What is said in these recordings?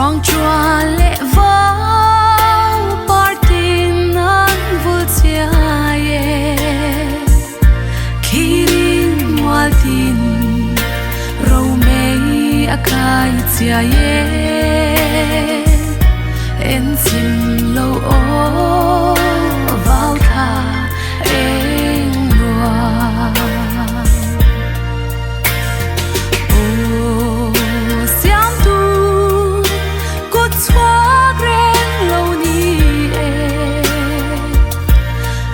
Rong chua lệ vào party nan vui chia ye kirin ngoal tin râu mây akai chia ye en sim lâu ô vào tha en loa ô xiam tu cốt xóa gren lâu ni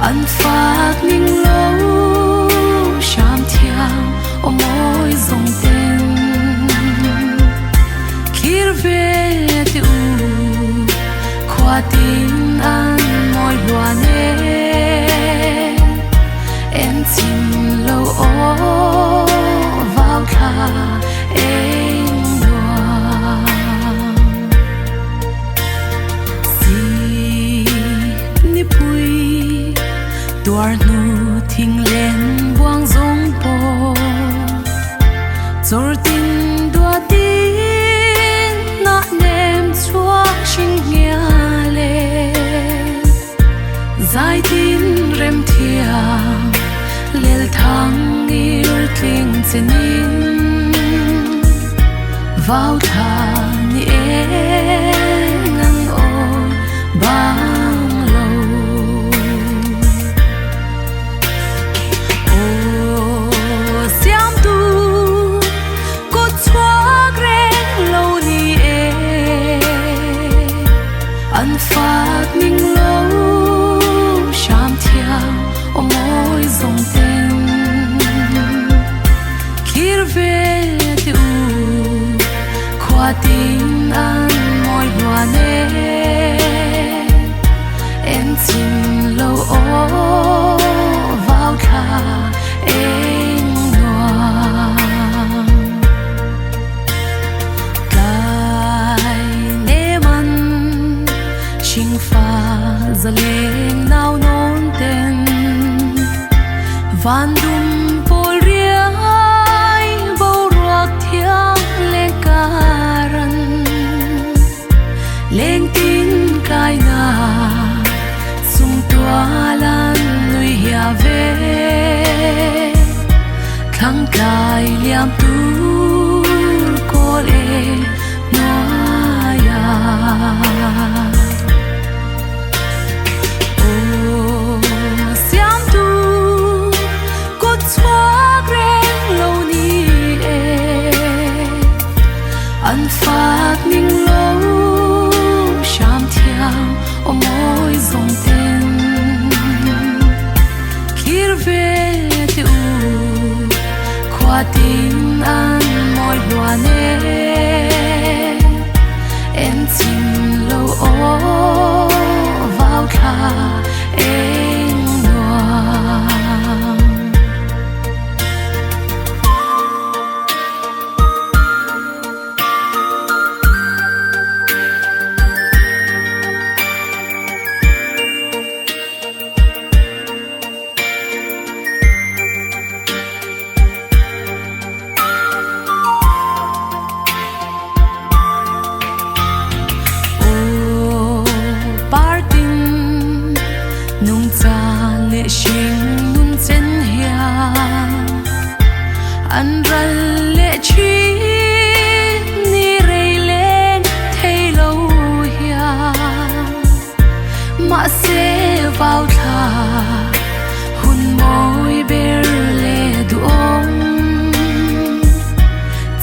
ăn phát ninh lâu sham thiang ô môi dòng tên kir về tu qua tin ăn môi loa nè em xin lâu ô vào tha em loa si ni pui tuar nu thing lên buang zong po zor tin dua tin na nem chua shin nghe le zai tin rem thiang lel thang ir tling chenin vào tha ni ngang oi bang lâu ô xiam tu cốt xóa gren lâu ni ăn phát ninh lâu sham thiang ô môi dòng tên kir về tu qua tin ăn môi loa nè em xin lâu ô vào tha em loa cái nê man chinh pha giờ lên nào nôn tên van dum pol riai bầu ruột thiang lên karan lên tin kai na sung tua lan nuôi hia về khang kai liam tu cô lê noa ya ô xiam tu cốt xóa gren lâu ni ăn phát ninh lâu sham thiang ô môi dòng tên kir về tu qua tin ăn môi loa nè em xin lâu ô vào tha em loa anh răn lệ chi ni rây lên thấy lâu hia mà sẽ vào tha hun môi ber lệ du ong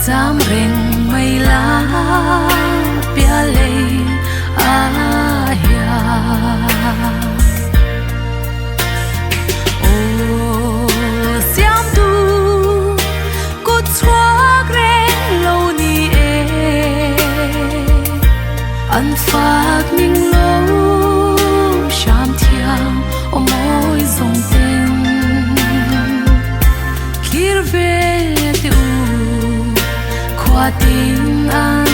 dám reng mây lá pia lệ hia ô xiam tu xóa gren lâu ni ăn phát ninh lâu sham thiang ô môi dòng tên kir về tu qua tin ăn